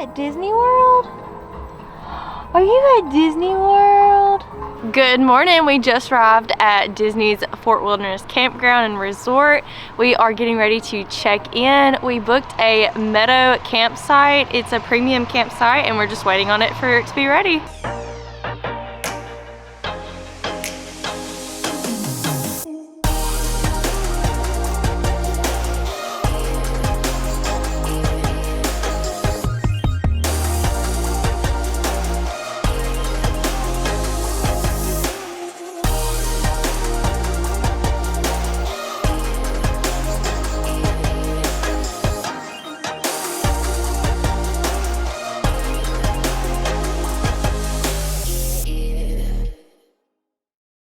at Disney World? Are you at Disney World? Good morning. We just arrived at Disney's Fort Wilderness Campground and Resort. We are getting ready to check in. We booked a Meadow campsite. It's a premium campsite and we're just waiting on it for it to be ready.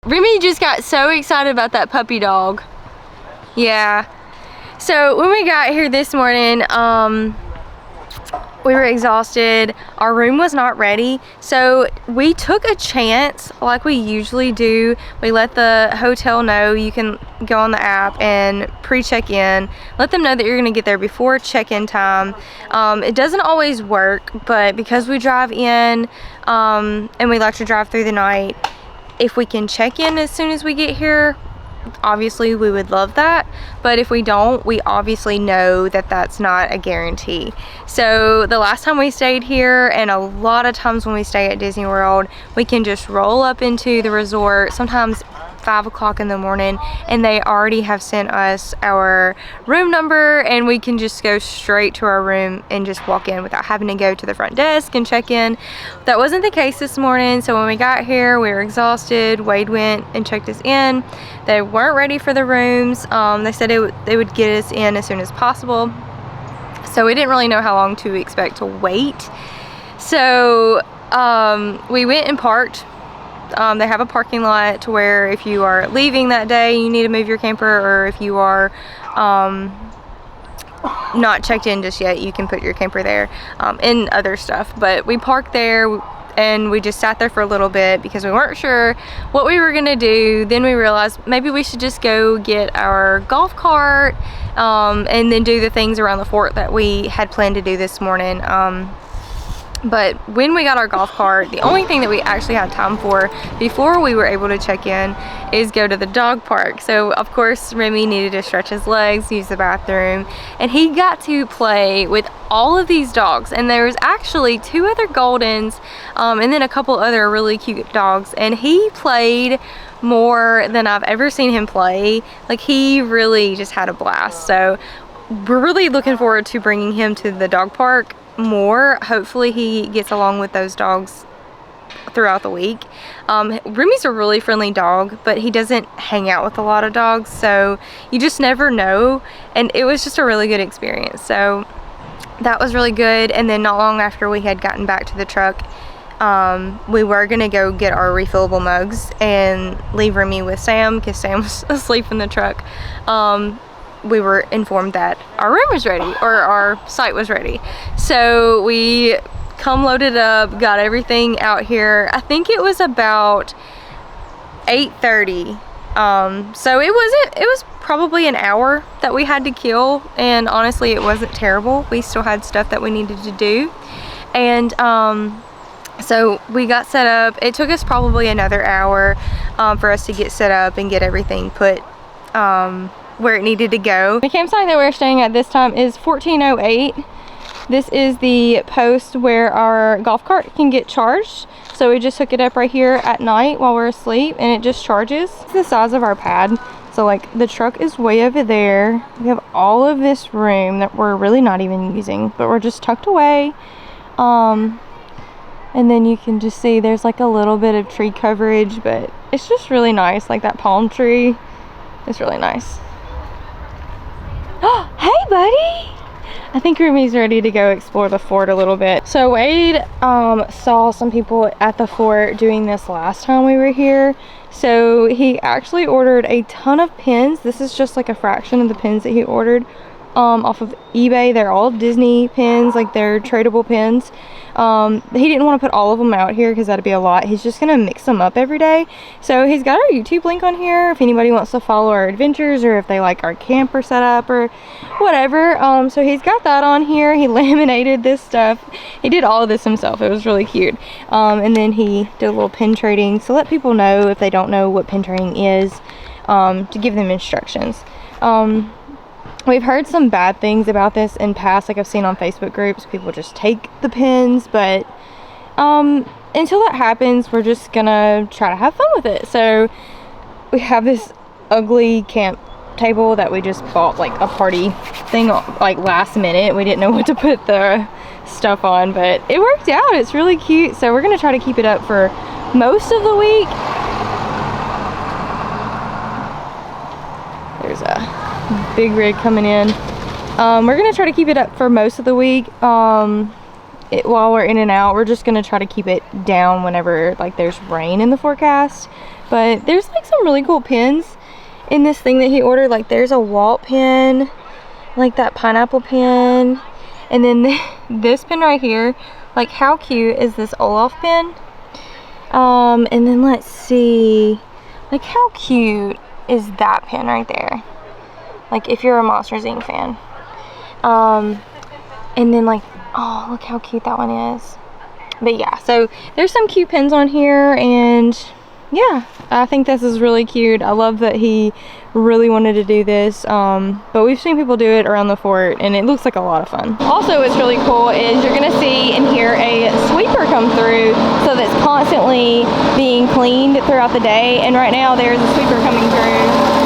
Remy just got so excited about that puppy dog. Yeah. So when we got here this morning, we were exhausted. Our room was not ready. So we took a chance like we usually do. We let the hotel know you can go on the app and pre-check in. Let them know that you're gonna get there before check-in time. It doesn't always work, but because we drive in and we like to drive through the night, if we can check in as soon as we get here, obviously we would love that, but if we don't, we obviously know that that's not a guarantee. So the last time we stayed here, and a lot of times when we stay at Disney World, we can just roll up into the resort, sometimes 5 o'clock in the morning, and they already have sent us our room number and we can just go straight to our room and just walk in without having to go to the front desk and check in. That wasn't the case this morning, so when we got here we were exhausted. Wade went and checked us in. They weren't ready for the rooms. They said they would get us in as soon as possible, so we didn't really know how long to expect to wait. So we went and parked. They have a parking lot to where if you are leaving that day, you need to move your camper, or if you are not checked in just yet, you can put your camper there and other stuff. But we parked there and we just sat there for a little bit because we weren't sure what we were gonna do. Then we realized maybe we should just go get our golf cart and then do the things around the fort that we had planned to do this morning. But when we got our golf cart, the only thing that we actually had time for before we were able to check in is go to the dog park. So of course Remy needed to stretch his legs, use the bathroom, and he got to play with all of these dogs. And there was actually 2 other Goldens and then a couple other really cute dogs, and he played more than I've ever seen him play. Like, he really just had a blast. So we're really looking forward to bringing him to the dog park more. Hopefully he gets along with those dogs throughout the week. Remy's a really friendly dog, but he doesn't hang out with a lot of dogs, so you just never know. And it was just a really good experience, so that was really good. And then not long after we had gotten back to the truck, we were gonna go get our refillable mugs and leave Remy with Sam because Sam was asleep in the truck. We were informed that our room was ready, or our site was ready. So we loaded up, got everything out here. I think it was about 8:30. So it was probably an hour that we had to kill, and honestly it wasn't terrible. We still had stuff that we needed to do. And so we got set up. It took us probably another hour for us to get set up and get everything put where it needed to go. The campsite that we're staying at this time is 1408. This is the post where our golf cart can get charged. So we just hook it up right here at night while we're asleep and it just charges. It's the size of our pad. So like the truck is way over there. We have all of this room that we're really not even using, but we're just tucked away. And then you can just see there's like a little bit of tree coverage, but it's just really nice. Like that palm tree, it's really nice. Hey buddy! I think Remy's ready to go explore the fort a little bit. So Wade saw some people at the fort doing this last time we were here. So he actually ordered a ton of pins. This is just like a fraction of the pins that he ordered. off of eBay. They're all Disney pins, like they're tradable pins. He didn't want to put all of them out here because that'd be a lot. He's just gonna mix them up every day. So he's got our YouTube link on here if anybody wants to follow our adventures, or if they like our camper setup or whatever. So he's got that on here. He laminated this stuff. He did all of this himself. It was really cute. And then he did a little pin trading to let people know if they don't know what pin trading is, to give them instructions. We've heard some bad things about this in past, like I've seen on Facebook groups. People just take the pins, but until that happens, we're just gonna try to have fun with it. So we have this ugly camp table that we just bought, like a party thing, like last minute. We didn't know what to put the stuff on, but it worked out. It's really cute. So we're gonna try to keep it up for most of the week. There's a big rig coming in. We're gonna try to keep it up for most of the week. While we're in and out, we're just gonna try to keep it down whenever like there's rain in the forecast. But there's like some really cool pins in this thing that he ordered. Like there's a Walt pin, like that pineapple pin, and then this pin right here. Like how cute is this Olaf pin? And then let's see, like how cute is that pin right there? Like if you're a Monsters Inc. fan. And then like, oh, look how cute that one is. But yeah, so there's some cute pins on here, and yeah, I think this is really cute. I love that he really wanted to do this. But we've seen people do it around the fort, and it looks like a lot of fun. Also, what's really cool is you're gonna see and hear a sweeper come through, so that's constantly being cleaned throughout the day. And right now there's a sweeper coming through.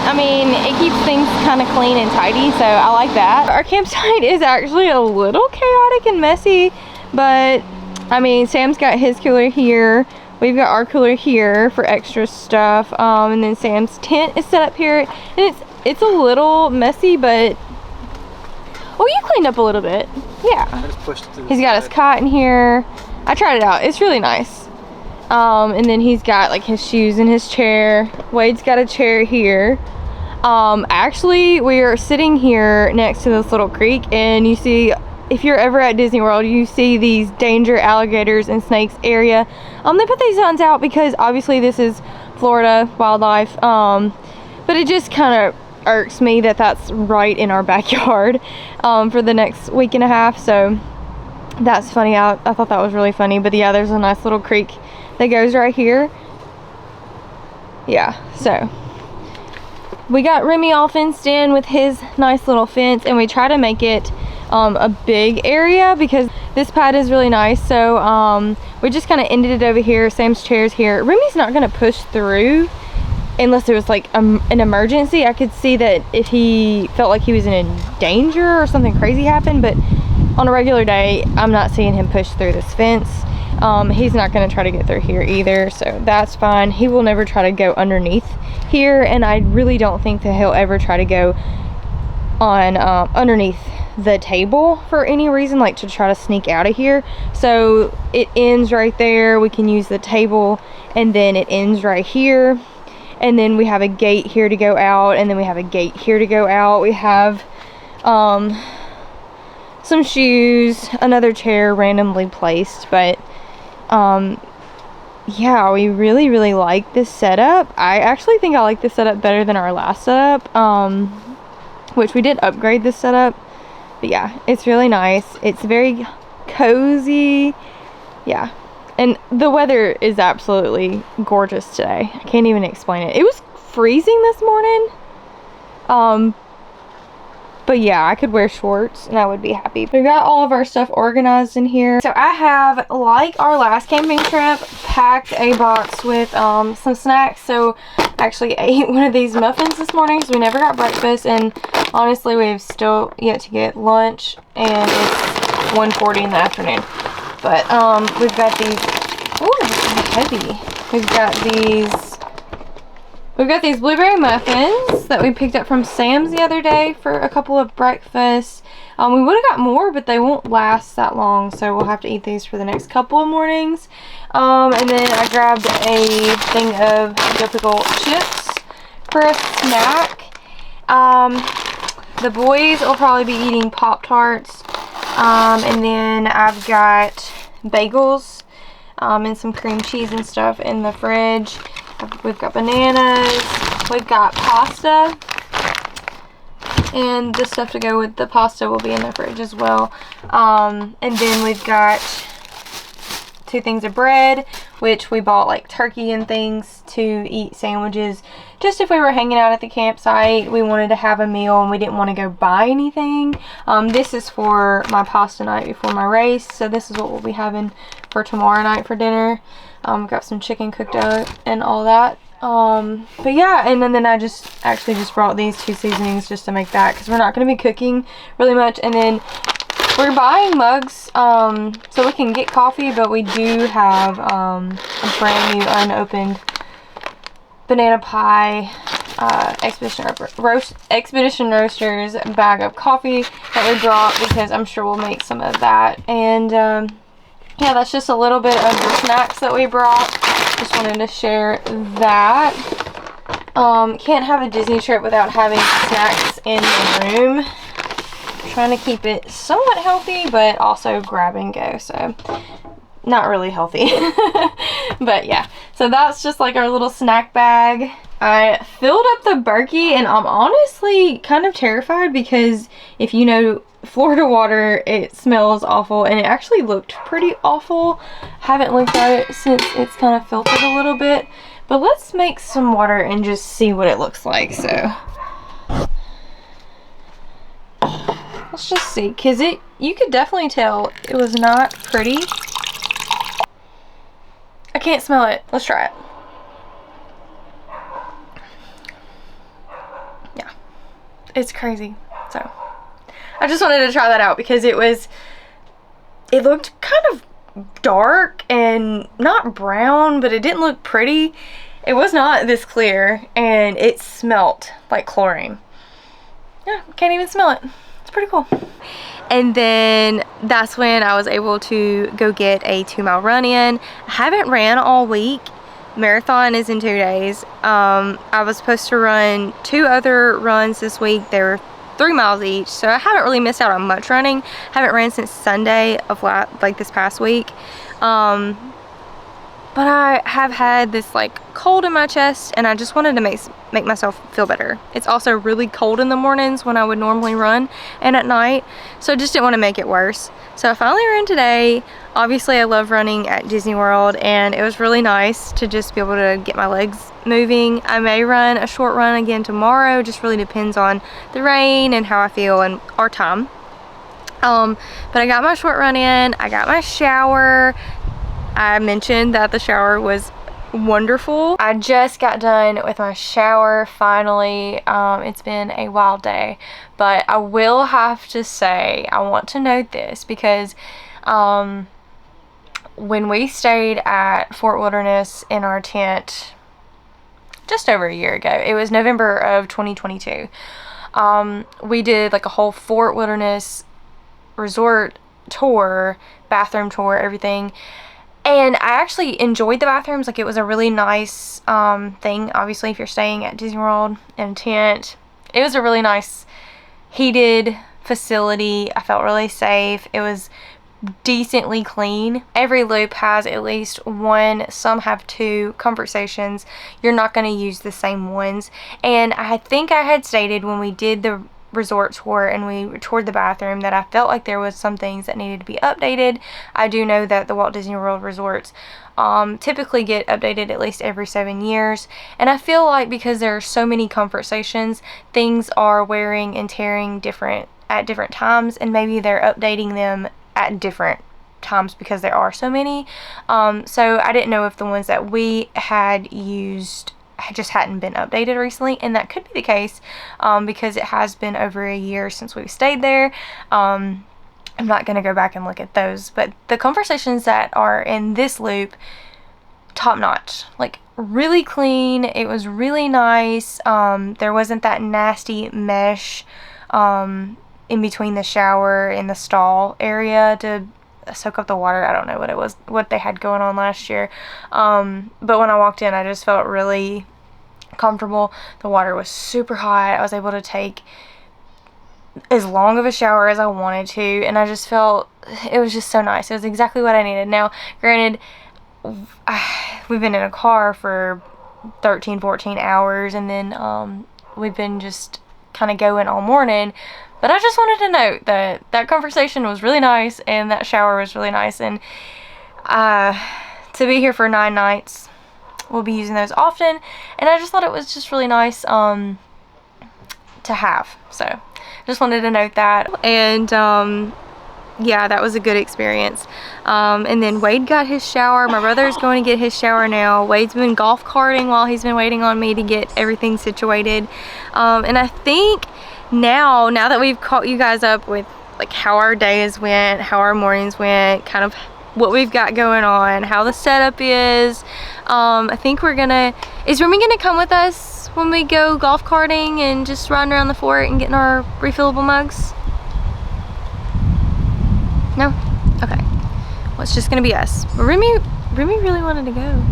I mean, it keeps things kind of clean and tidy, so I like that. Our campsite is actually a little chaotic and messy, but I mean, Sam's got his cooler here. We've got our cooler here for extra stuff, and then Sam's tent is set up here, and it's a little messy, but oh, you cleaned up a little bit. Yeah. I just pushed it to the He's got his cot in here. I tried it out. It's really nice. And then he's got like his shoes in his chair. Wade's got a chair here. Actually, we are sitting here next to this little creek, and you see, if you're ever at Disney World, you see these danger alligators and snakes area. They put these signs out because obviously this is Florida wildlife, but it just kind of irks me that that's right in our backyard for the next week and a half. So that's funny. I thought that was really funny. But yeah, there's a nice little creek that goes right here. Yeah, so we got Remy all fenced in with his nice little fence, and we try to make it a big area because this pad is really nice. So we just kind of ended it over here. Sam's chair's here. Remy's not going to push through unless there was like an emergency. I could see that if he felt like he was in danger or something crazy happened, but on a regular day, I'm not seeing him push through this fence. He's not going to try to get through here either, so that's fine. He will never try to go underneath here, and I really don't think that he'll ever try to go on underneath the table for any reason, like to try to sneak out of here. So it ends right there. We can use the table, and then it ends right here, and then we have a gate here to go out, and then we have a gate here to go out. We have some shoes, another chair randomly placed, but yeah, we really like this setup. I actually think I like this setup better than our last setup, which we did upgrade this setup. But yeah, it's really nice. It's very cozy. Yeah, and the weather is absolutely gorgeous today. I can't even explain it. It was freezing this morning, but yeah, I could wear shorts and I would be happy. We got all of our stuff organized in here. So I have, like our last camping trip, packed a box with some snacks. So I actually ate one of these muffins this morning, so we never got breakfast. And honestly, we've still yet to get lunch, and it's 1:40 in the afternoon. But we've got these, oh, this is heavy. We've got these We've got these blueberry muffins that we picked up from Sam's the other day for a couple of breakfasts. We would have got more, but they won't last that long, so we'll have to eat these for the next couple of mornings. And then I grabbed a thing of dill pickle chips for a snack. The boys will probably be eating Pop-Tarts. And then I've got bagels and some cream cheese and stuff in the fridge. We've got bananas. We've got pasta. And the stuff to go with the pasta will be in the fridge as well. And then we've got 2 things of bread, which we bought like turkey and things to eat sandwiches. Just if we were hanging out at the campsite, we wanted to have a meal and we didn't want to go buy anything. This is for my pasta night before my race, so this is what we'll be having for tomorrow night for dinner. Got some chicken cooked up and all that. But yeah, and then I actually just brought these 2 seasonings just to make that, because we're not going to be cooking really much. And then we're buying mugs so we can get coffee, but we do have a brand new unopened Banana Pie Expedition Roasters bag of coffee that we brought, because I'm sure we'll make some of that. And yeah, that's just a little bit of the snacks that we brought. Just wanted to share that. Can't have a Disney trip without having snacks in the room. Trying to keep it somewhat healthy, but also grab and go, so not really healthy. But yeah, so that's just like our little snack bag. I filled up the Berkey, and I'm honestly kind of terrified, because if you know Florida water, it smells awful, and it actually looked pretty awful. Haven't looked at it since it's kind of filtered a little bit, but let's make some water and just see what it looks like. So let's just see, because you could definitely tell it was not pretty. I can't smell it. Let's try it. Yeah, it's crazy. So I just wanted to try that out, because it looked kind of dark and not brown, but it didn't look pretty. It was not this clear, and it smelt like chlorine. Yeah, can't even smell it. It's pretty cool. And then that's when I was able to go get a 2-mile run in. I haven't ran all week. Marathon is in 2 days. I was supposed to run 2 other runs this week. They were 3 miles each, so I haven't really missed out on much running. Haven't ran since Sunday of this past week. But I have had this like cold in my chest, and I just wanted to make myself feel better. It's also really cold in the mornings when I would normally run, and at night, so I just didn't want to make it worse. So I finally ran today. Obviously I love running at Disney World, and it was really nice to just be able to get my legs moving. I may run a short run again tomorrow, just really depends on the rain and how I feel and our time. But I got my short run in, I got my shower. I mentioned that the shower was wonderful. I just got done with my shower finally. It's been a wild day, but I will have to say, I want to note this, because when we stayed at Fort Wilderness in our tent just over a year ago, it was November of 2022, we did like a whole Fort Wilderness resort tour, bathroom tour, everything. And I actually enjoyed the bathrooms. Like, it was a really nice thing. Obviously, if you're staying at Disney World in a tent, it was a really nice heated facility. I felt really safe. It was decently clean. Every loop has at least 1, some have 2 comfort stations. You're not going to use the same ones. And I think I had stated when we did the resort tour and we toured the bathroom that I felt like there was some things that needed to be updated. I do know that the Walt Disney World resorts typically get updated at least every 7 years, and I feel like because there are so many comfort stations, things are wearing and tearing at different times, and maybe they're updating them at different times because there are so many. So I didn't know if the ones that we had used just hadn't been updated recently, and that could be the case because it has been over a year since we've stayed there. I'm not going to go back and look at those, but the conversations that are in this loop top notch, like really clean. It was really nice. There wasn't that nasty mesh in between the shower and the stall area to soak up the water. I don't know what it was, what they had going on last year. But when I walked in, I just felt really comfortable. The water was super hot. I was able to take as long of a shower as I wanted to, and I just felt it was just so nice. It was exactly what I needed. Now, granted, we've been in a car for 13-14 hours, and then we've been just kind of going all morning. But I just wanted to note that that conversation was really nice, and that shower was really nice, and to be here for 9 nights, we'll be using those often, and I just thought it was just really nice to have. So just wanted to note that. And yeah, that was a good experience. And then Wade got his shower. My brother's going to get his shower now. Wade's been golf carting while he's been waiting on me to get everything situated. And I think now that we've caught you guys up with like how our days went, how our mornings went, kind of what we've got going on, how the setup is, I think is Remy gonna come with us when we go golf carting and just riding around the fort and getting our refillable mugs? No? Okay. Well, it's just gonna be us. But Remy really wanted to go.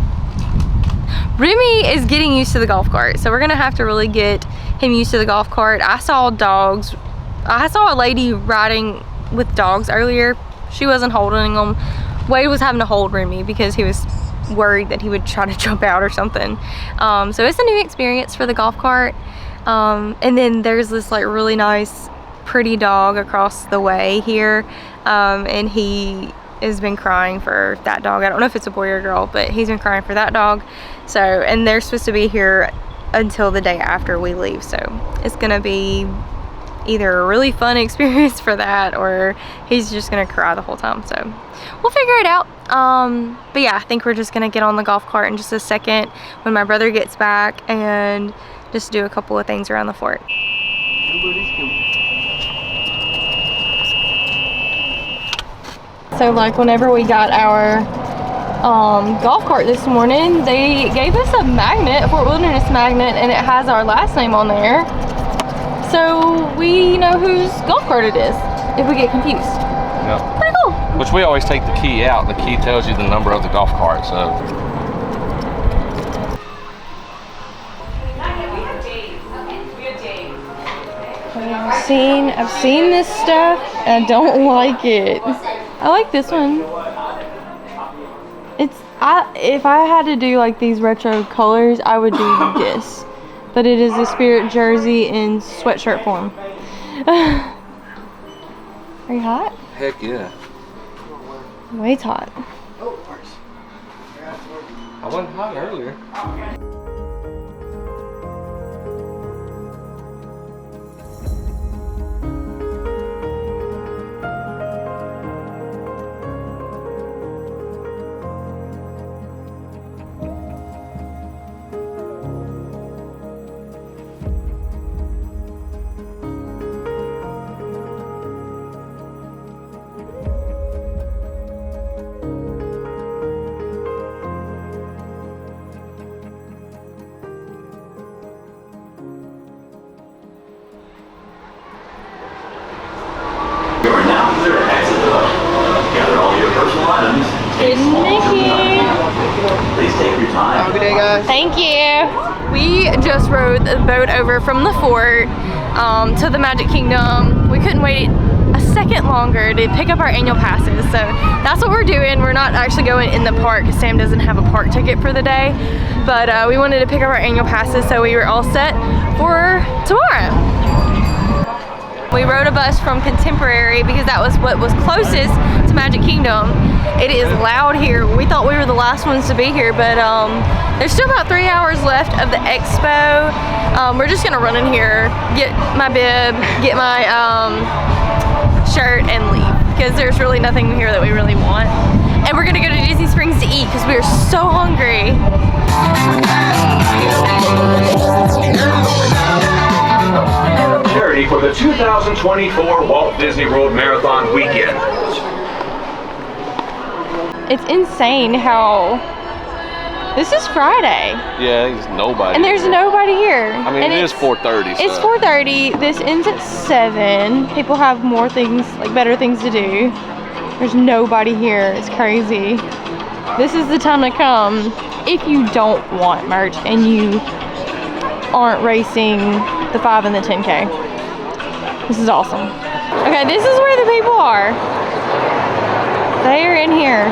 Remy is getting used to the golf cart, so we're gonna have to really get him used to the golf cart. I saw dogs. I saw a lady riding with dogs earlier. She wasn't holding them. Wade was having to hold Remy because he was worried that he would try to jump out or something. So it's a new experience for the golf cart. And then there's this like really nice, pretty dog across the way here. And he has been crying for that dog. I don't know if it's a boy or a girl, but he's been crying for that dog. So, and they're supposed to be here until the day after we leave. So it's gonna be either a really fun experience for that, or he's just gonna cry the whole time. So we'll figure it out. But yeah, I think we're just gonna get on the golf cart in just a second when my brother gets back and just do a couple of things around the fort. So like whenever we got our golf cart this morning, they gave us a magnet, a Fort Wilderness magnet, and it has our last name on there. So we know whose golf cart it is if we get confused. Yep. Pretty cool. Which we always take the key out. The key tells you the number of the golf cart, so. I've seen this stuff and I don't like it. I like this one. If I had to do like these retro colors, I would do this. But it is a Spirit jersey in sweatshirt form. Are you hot? Heck yeah. Wade's hot. I wasn't hot earlier. Have a good day, guys. Thank you. We just rode the boat over from the fort to the Magic Kingdom. We couldn't wait a second longer to pick up our annual passes, so that's what we're doing. We're not actually going in the park because Sam doesn't have a park ticket for the day, but we wanted to pick up our annual passes, so we were all set for tomorrow. We rode a bus from Contemporary because that was what was closest to Magic Kingdom. It is loud here. We thought we were the last ones to be here, but there's still about 3 hours left of the expo. We're just gonna run in here, get my bib, get my shirt, and leave because there's really nothing here that we really want. And we're gonna go to Disney Springs to eat because we are so hungry. Charity for the 2024 Walt Disney World Marathon Weekend. It's insane how This is Friday. Yeah, there's nobody. And there's nobody here. I mean, and it is 4:30. So. It's 4:30. This ends at 7. People have more things, like better things to do. There's nobody here. It's crazy. This is the time to come if you don't want merch and you aren't racing the 5 and the 10K. This is awesome. Okay, this is where the people are. They are in here.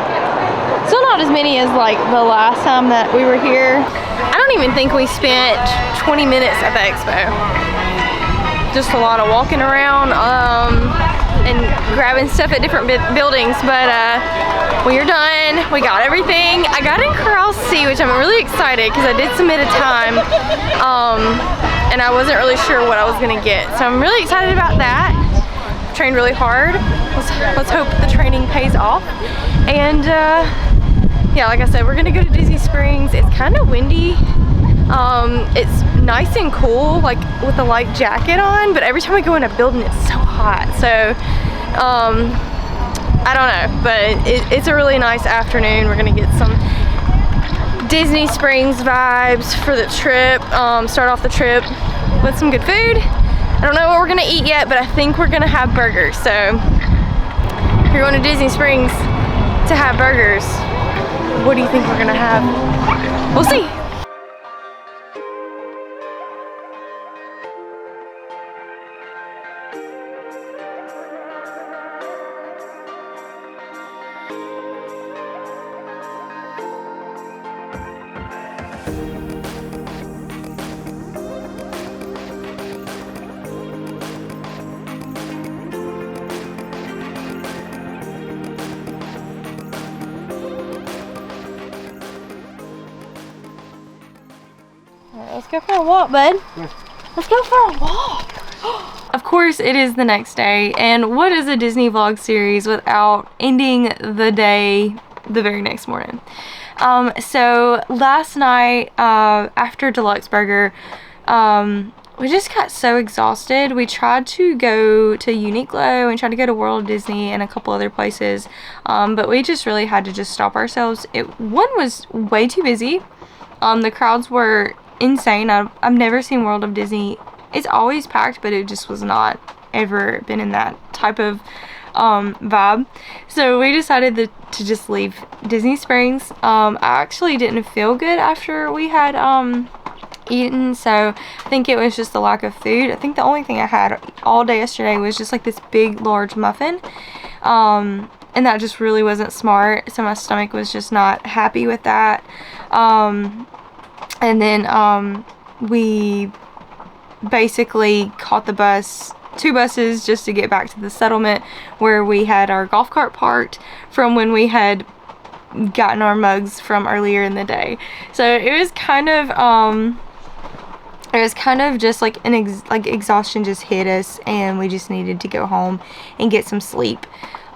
Still not as many as like the last time that we were here. I don't even think we spent 20 minutes at the expo. Just a lot of walking around and grabbing stuff at different buildings, but we are done. We got everything. I got in Corral C, which I'm really excited because I did submit a time and I wasn't really sure what I was gonna get. So I'm really excited about that. Trained really hard. Let's hope the training pays off. And yeah, like I said, we're gonna go to Disney Springs. It's kind of windy. It's nice and cool, like with a light jacket on, but every time we go in a building, it's so hot. So I don't know, but it's a really nice afternoon. We're gonna get some Disney Springs vibes for the trip. Start off the trip with some good food. I don't know what we're gonna eat yet, but I think we're gonna have burgers. So if you're going to Disney Springs to have burgers, what do you think we're gonna have? We'll see. Let's go for a walk, bud. Let's go for a walk. Of course, it is the next day, and what is a Disney vlog series without ending the day the very next morning? So last night, after D-Luxe Burger, we just got so exhausted. We tried to go to Uniqlo and tried to go to World Disney and a couple other places, but we just really had to just stop ourselves. One was way too busy. The crowds were insane. I've never seen World of Disney. It's always packed, but it just was not ever been in that type of vibe. So we decided to just leave Disney Springs. I actually didn't feel good after we had eaten, so I think it was just the lack of food. I think the only thing I had all day yesterday was just like this big large muffin, and that just really wasn't smart, so my stomach was just not happy with that. And then we basically caught the bus, 2 buses, just to get back to the settlement where we had our golf cart parked from when we had gotten our mugs from earlier in the day. So it was kind of just like exhaustion just hit us, and we just needed to go home and get some sleep.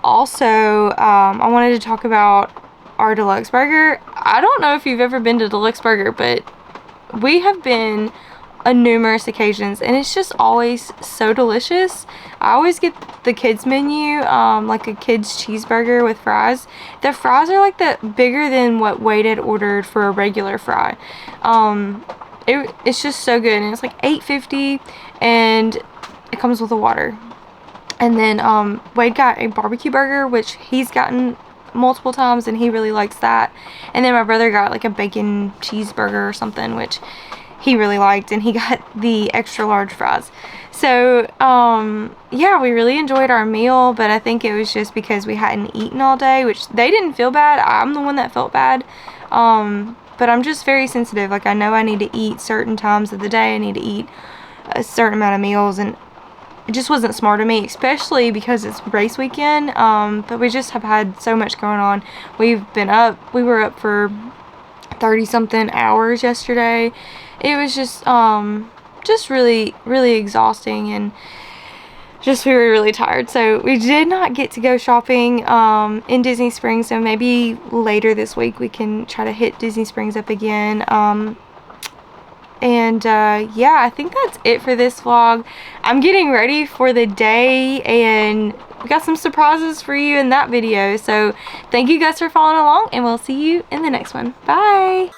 Also, I wanted to talk about our D-Luxe Burger. I don't know if you've ever been to D-Luxe Burger, but we have been on numerous occasions, and it's just always so delicious. I always get the kids menu, like a kids cheeseburger with fries. The fries are like bigger than what Wade had ordered for a regular fry. It's just so good, and it's like $8.50, and it comes with a water. And then Wade got a barbecue burger, which he's gotten multiple times, and he really likes that. And then my brother got like a bacon cheeseburger or something, which he really liked, and he got the extra large fries. So yeah, we really enjoyed our meal, but I think it was just because we hadn't eaten all day, which they didn't feel bad. I'm the one that felt bad. But I'm just very sensitive. Like, I know I need to eat certain times of the day. I need to eat a certain amount of meals, and it just wasn't smart of me, especially because it's race weekend. But we just have had so much going on. We were up for 30 something hours yesterday. It was just really, really exhausting, and just we were really tired. So we did not get to go shopping in Disney Springs, so maybe later this week we can try to hit Disney Springs up again. Yeah, I think that's it for this vlog. I'm getting ready for the day, and we got some surprises for you in that video. So thank you guys for following along, and we'll see you in the next one. Bye!